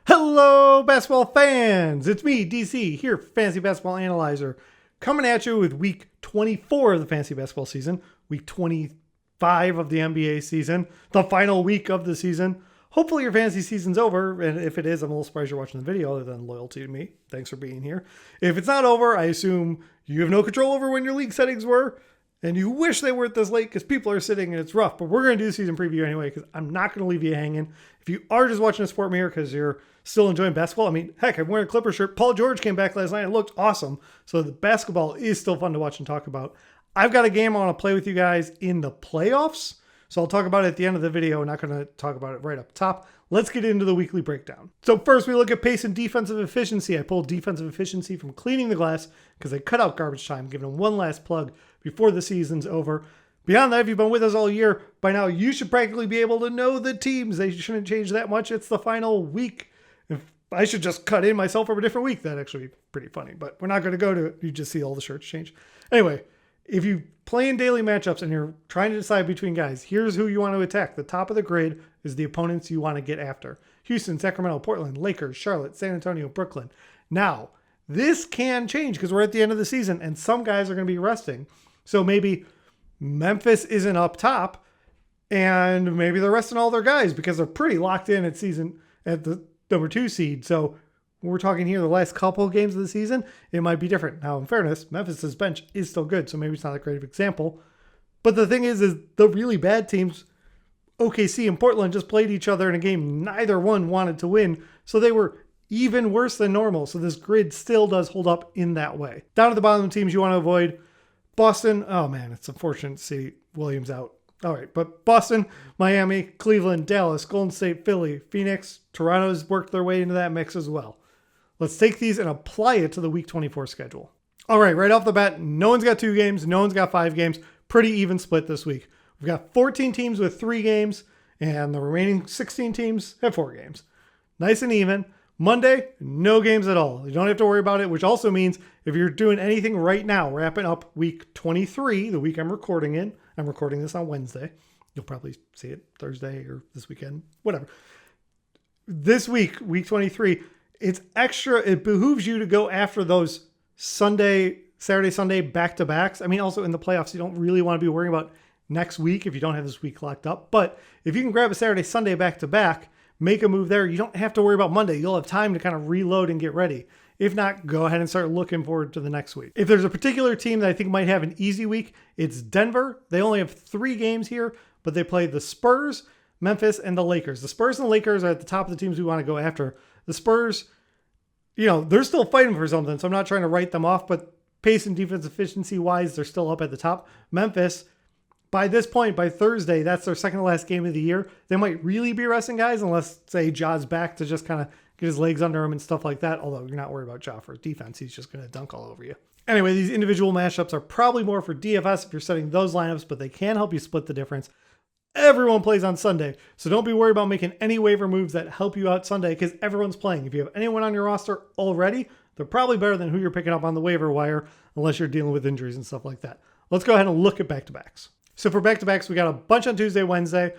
Hello, basketball fans! It's me, DC, here, Fantasy Basketball Analyzer, coming at you with week 24 of the Fantasy Basketball season, week 25 of the NBA season, the final week of the season. Hopefully your fantasy season's over, and if it is, I'm a little surprised you're watching the video other than loyalty to me. Thanks for being here. If it's not over, I assume you have no control over when your league settings were, and you wish they weren't this late because people are sitting and it's rough. But we're going to do the season preview anyway because I'm not going to leave you hanging. If you are just watching a sport mirror because you're still enjoying basketball, I mean, heck, I'm wearing a Clipper shirt. Paul George came back last night and looked awesome. So the basketball is still fun to watch and talk about. I've got a game I want to play with you guys in the playoffs. So I'll talk about it at the end of the video. I'm not going to talk about it right up top. Let's get into the weekly breakdown. So first we look at pace and defensive efficiency. I pulled defensive efficiency from Cleaning the Glass because I cut out garbage time, giving them one last plug before the season's over. Beyond that, if you've been with us all year, by now you should practically be able to know the teams. They shouldn't change that much. It's the final week. If I should just cut in myself from a different week, that'd actually be pretty funny. But we're not going to go to it. You just see all the shirts change. Anyway, if you play in daily matchups and you're trying to decide between guys, here's who you want to attack. The top of the grid is the opponents you want to get after. Houston, Sacramento, Portland, Lakers, Charlotte, San Antonio, Brooklyn. Now, this can change because we're at the end of the season and some guys are going to be resting. So maybe Memphis isn't up top and maybe they're resting all their guys because they're pretty locked in at the number 2 seed. So we're talking here the last couple of games of the season, it might be different. Now, in fairness, Memphis's bench is still good, so maybe it's not a great example. But the thing is the really bad teams, OKC and Portland, just played each other in a game neither one wanted to win, so they were even worse than normal. So this grid still does hold up in that way. Down at the bottom of the teams you want to avoid. Boston, oh man, it's unfortunate to see Williams out. All right, but Boston, Miami, Cleveland, Dallas, Golden State, Philly, Phoenix, Toronto's worked their way into that mix as well. Let's take these and apply it to the week 24 schedule. All right, right off the bat, no one's got 2 games, no one's got 5 games. Pretty even split this week. We've got 14 teams with 3 games, and the remaining 16 teams have 4 games. Nice and even. Monday, no games at all. You don't have to worry about it, which also means if you're doing anything right now, wrapping up week 23, the week I'm recording in. I'm recording this on Wednesday. You'll probably see it Thursday or this weekend, whatever. This week, week 23, it's extra. It behooves you to go after those Saturday, Sunday back-to-backs. I mean, also in the playoffs, you don't really want to be worrying about next week if you don't have this week locked up. But if you can grab a Saturday, Sunday back-to-back, make a move there, you don't have to worry about Monday. You'll have time to kind of reload and get ready. If not, go ahead and start looking forward to the next week. If there's a particular team that I think might have an easy week, it's Denver. They only have 3 games here, but they play the Spurs, Memphis, and the Lakers. The Spurs and the Lakers are at the top of the teams we want to go after. The Spurs, they're still fighting for something, so I'm not trying to write them off, but pace and defense efficiency wise, they're still up at the top. Memphis, by this point, by Thursday, that's their second to last game of the year. They might really be resting guys unless, say, Ja's back to just kind of get his legs under him and stuff like that. Although you're not worried about Ja for defense. He's just going to dunk all over you. Anyway, these individual matchups are probably more for DFS if you're setting those lineups, but they can help you split the difference. Everyone plays on Sunday, so don't be worried about making any waiver moves that help you out Sunday because everyone's playing. If you have anyone on your roster already, they're probably better than who you're picking up on the waiver wire unless you're dealing with injuries and stuff like that. Let's go ahead and look at back-to-backs. So for back-to-backs, we got a bunch on Tuesday, Wednesday,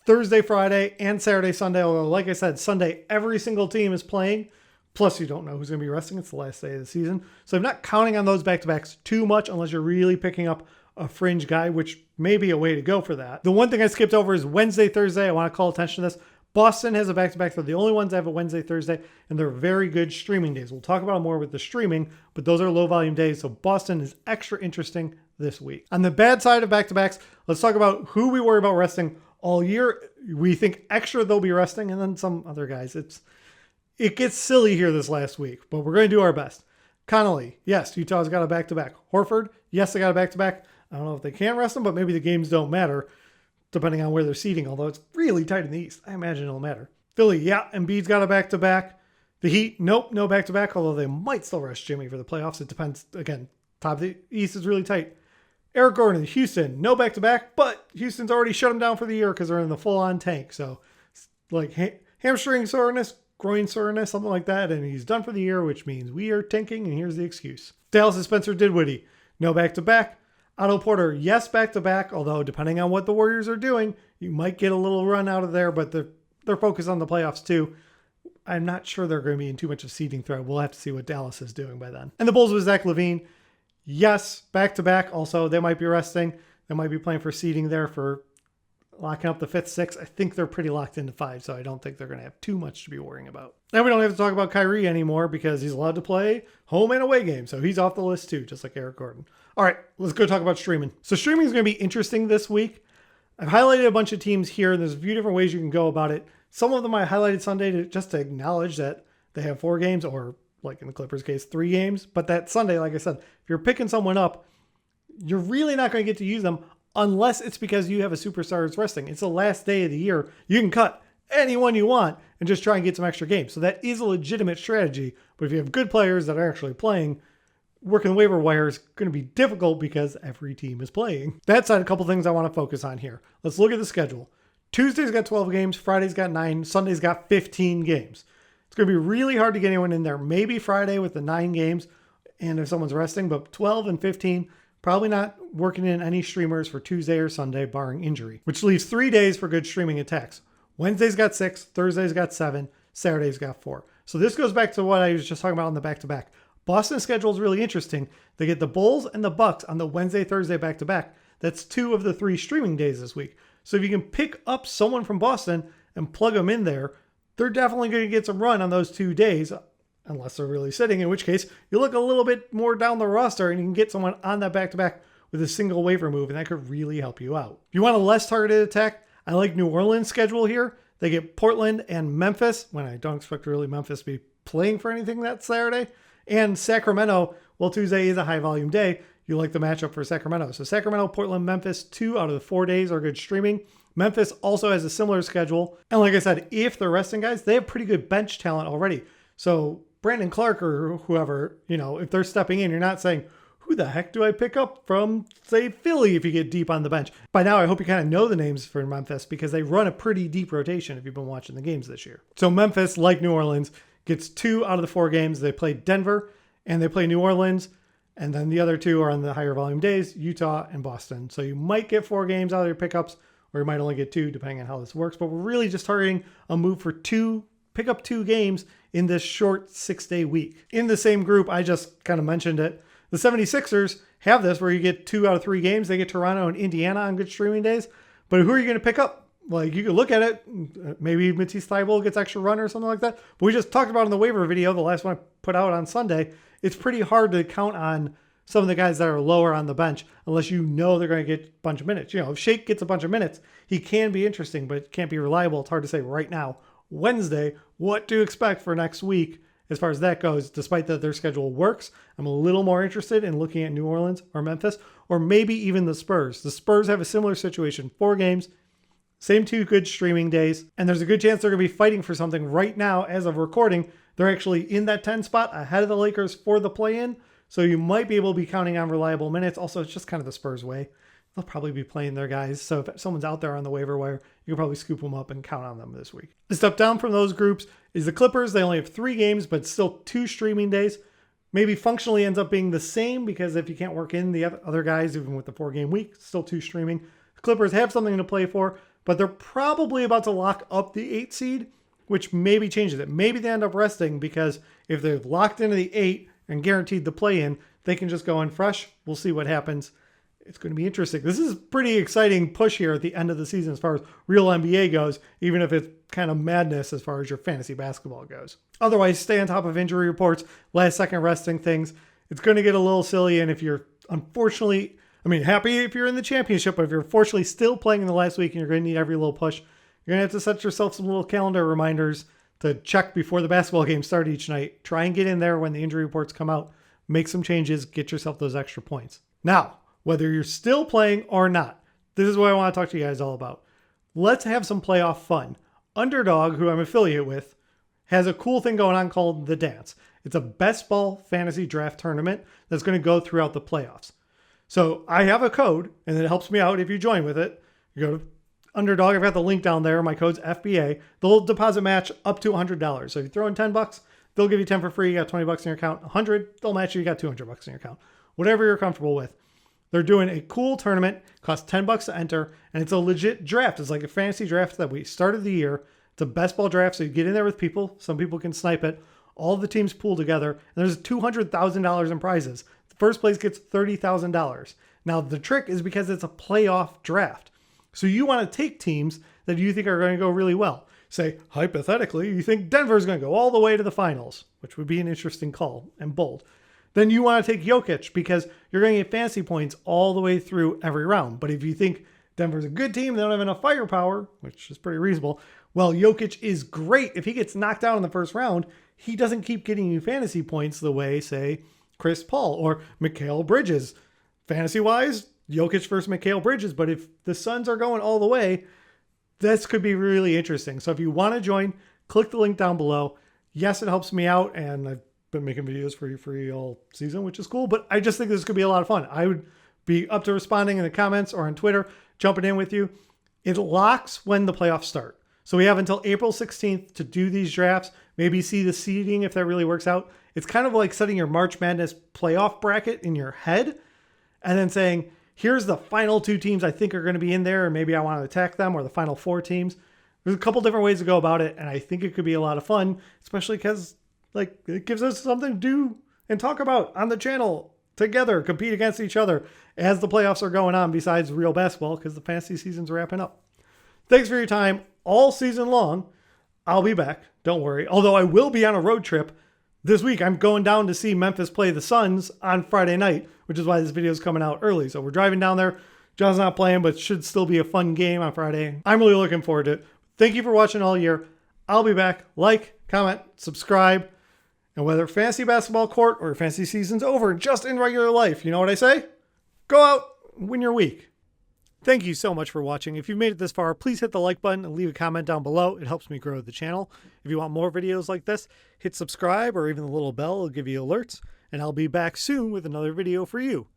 Thursday, Friday, and Saturday, Sunday. Although, like I said, Sunday, every single team is playing. Plus, you don't know who's going to be resting. It's the last day of the season. So I'm not counting on those back-to-backs too much unless you're really picking up a fringe guy, which may be a way to go for that. The one thing I skipped over is Wednesday, Thursday. I want to call attention to this. Boston has a back-to-back. They're the only ones that have a Wednesday, Thursday, and they're very good streaming days. We'll talk about more with the streaming, but those are low-volume days, so Boston is extra interesting this week. On the bad side of back-to-backs, let's talk about who we worry about resting all year. We think extra they'll be resting, and then some other guys. It gets silly here this last week, but we're going to do our best. Connolly, yes, Utah's got a back-to-back. Horford, yes, they got a back-to-back. I don't know if they can rest them, but maybe the games don't matter, depending on where they're seating, although it's really tight in the East. I imagine it'll matter. Philly, yeah, Embiid's got a back-to-back. The Heat, nope, no back-to-back, although they might still rest Jimmy for the playoffs. It depends. Again, top of the East is really tight. Eric Gordon, Houston, no back-to-back, but Houston's already shut him down for the year because they're in the full-on tank. So, like hamstring soreness, groin soreness, something like that, and he's done for the year, which means we are tanking, and here's the excuse. Dallas' Spencer Dinwiddie, no back-to-back. Otto Porter, yes, back-to-back, although depending on what the Warriors are doing, you might get a little run out of there, but they're focused on the playoffs too. I'm not sure they're going to be in too much of seeding threat. We'll have to see what Dallas is doing by then. And the Bulls with Zach LaVine, yes, back-to-back. Also, they might be resting. They might be playing for seeding there for locking up the 5th, 6th. I think they're pretty locked into 5, so I don't think they're going to have too much to be worrying about. And we don't have to talk about Kyrie anymore because he's allowed to play home and away games, so he's off the list too, just like Eric Gordon. All right, let's go talk about streaming. So streaming is going to be interesting this week. I've highlighted a bunch of teams here, and there's a few different ways you can go about it. Some of them I highlighted Sunday just to acknowledge that they have 4 games, or like in the Clippers case, 3 games. But that Sunday, like I said, if you're picking someone up, you're really not going to get to use them unless it's because you have a superstar that's resting. It's the last day of the year. You can cut anyone you want and just try and get some extra games. So that is a legitimate strategy. But if you have good players that are actually playing, working the waiver wire is going to be difficult because every team is playing. That said, a couple things I want to focus on here. Let's look at the schedule. Tuesday's got 12 games, Friday's got 9, Sunday's got 15 games. It's going to be really hard to get anyone in there. Maybe Friday with the 9 games and if someone's resting, but 12 and 15, probably not working in any streamers for Tuesday or Sunday, barring injury, which leaves 3 days for good streaming attacks. Wednesday's got 6, Thursday's got 7, Saturday's got 4. So this goes back to what I was just talking about on the back-to-back. Boston's schedule is really interesting. They get the Bulls and the Bucks on the Wednesday, Thursday back-to-back. That's 2 of the 3 streaming days this week. So if you can pick up someone from Boston and plug them in there, they're definitely going to get some run on those 2 days, unless they're really sitting, in which case you look a little bit more down the roster and you can get someone on that back-to-back with a single waiver move, and that could really help you out. If you want a less targeted attack, I like New Orleans' schedule here. They get Portland and Memphis, when I don't expect really Memphis to be playing for anything that Saturday, and Sacramento. Well, Tuesday is a high-volume day. You like the matchup for Sacramento. So Sacramento, Portland, Memphis, 2 out of the 4 days are good streaming. Memphis also has a similar schedule. And like I said, if they're resting guys, they have pretty good bench talent already. So Brandon Clark or whoever, if they're stepping in, you're not saying, who the heck do I pick up from, say, Philly if you get deep on the bench? By now, I hope you kind of know the names for Memphis because they run a pretty deep rotation if you've been watching the games this year. So Memphis, like New Orleans, gets 2 out of the 4 games. They play Denver and they play New Orleans. And then the other 2 are on the higher volume days, Utah and Boston. So you might get 4 games out of your pickups, or you might only get 2 depending on how this works. But we're really just targeting a move for 2, pick up 2 games in this short 6-day week. In the same group, I just kind of mentioned it. The 76ers have this where you get 2 out of 3 games. They get Toronto and Indiana on good streaming days. But who are you going to pick up? Like, you could look at it. Maybe Matisse Thybulle gets extra run or something like that. But we just talked about in the waiver video, the last one I put out on Sunday. It's pretty hard to count on some of the guys that are lower on the bench unless you know they're going to get a bunch of minutes. If Shake gets a bunch of minutes, he can be interesting, but can't be reliable. It's hard to say right now. Wednesday, what to expect for next week as far as that goes, despite that their schedule works. I'm a little more interested in looking at New Orleans or Memphis, or maybe even the Spurs. The Spurs have a similar situation. 4 games, same 2 good streaming days, and there's a good chance they're going to be fighting for something right now as of recording. They're actually in that 10 spot ahead of the Lakers for the play-in, so you might be able to be counting on reliable minutes. Also, it's just kind of the Spurs way. They'll probably be playing their guys, so if someone's out there on the waiver wire, you can probably scoop them up and count on them this week. The step down from those groups is the Clippers. They only have 3 games, but still 2 streaming days. Maybe functionally ends up being the same because if you can't work in the other guys, even with the 4-game week, still 2 streaming. The Clippers have something to play for, but they're probably about to lock up the 8 seed, which maybe changes it. Maybe they end up resting because if they're locked into the 8 and guaranteed the play-in, they can just go in fresh. We'll see what happens. It's going to be interesting. This is a pretty exciting push here at the end of the season as far as real NBA goes, even if it's kind of madness as far as your fantasy basketball goes. Otherwise, stay on top of injury reports, last-second resting things. It's going to get a little silly, and if you're unfortunately, happy if you're in the championship, but if you're unfortunately still playing in the last week and you're going to need every little push, you're going to have to set yourself some little calendar reminders to check before the basketball games start each night. Try and get in there when the injury reports come out. Make some changes. Get yourself those extra points. Now, whether you're still playing or not, this is what I want to talk to you guys all about. Let's have some playoff fun. Underdog, who I'm affiliate with, has a cool thing going on called The Dance. It's a best ball fantasy draft tournament that's going to go throughout the playoffs. So I have a code, and it helps me out if you join with it. You go to Underdog. I've got the link down there. My code's FBA. They'll deposit match up to $100. So if you throw in $10, they'll give you 10 for free. You got $20 in your account. 100, they'll match you. You got $200 in your account. Whatever you're comfortable with. They're doing a cool tournament. Costs $10 to enter, and it's a legit draft. It's like a fantasy draft that we started the year. It's a best ball draft, so you get in there with people. Some people can snipe it. All the teams pool together, and there's $200,000 in prizes. The first place gets $30,000. Now, the trick is because it's a playoff draft. So you want to take teams that you think are going to go really well. Say, hypothetically, you think Denver's going to go all the way to the finals, which would be an interesting call and bold. Then you want to take Jokic because you're going to get fantasy points all the way through every round. But if you think Denver's a good team, they don't have enough firepower, which is pretty reasonable. Well, Jokic is great. If he gets knocked out in the first round, he doesn't keep getting you fantasy points the way, say, Chris Paul or Mikal Bridges. Fantasy-wise, Jokic versus Mikal Bridges. But if the Suns are going all the way, this could be really interesting. So if you want to join, click the link down below. Yes, it helps me out, and I've been making videos for you free all season, which is cool. But I just think this could be a lot of fun. I would be up to responding in the comments or on Twitter, jumping in with you. It locks when the playoffs start. So we have until April 16th to do these drafts, maybe see the seeding if that really works out. It's kind of like setting your March Madness playoff bracket in your head and then saying, here's the final 2 teams I think are going to be in there, and maybe I want to attack them, or the final 4 teams. There's a couple different ways to go about it, and I think it could be a lot of fun, especially because it gives us something to do and talk about on the channel together, compete against each other as the playoffs are going on besides real basketball because the fantasy season's wrapping up. Thanks for your time all season long. I'll be back. Don't worry. Although I will be on a road trip this week. I'm going down to see Memphis play the Suns on Friday night, which is why this video is coming out early. So we're driving down there. John's not playing, but should still be a fun game on Friday. I'm really looking forward to it. Thank you for watching all year. I'll be back. Like, comment, subscribe. And whether fantasy basketball court or fantasy season's over, just in regular life, you know what I say? Go out, win your week. Thank you so much for watching. If you've made it this far, please hit the like button and leave a comment down below. It helps me grow the channel. If you want more videos like this, hit subscribe or even the little bell will give you alerts. And I'll be back soon with another video for you.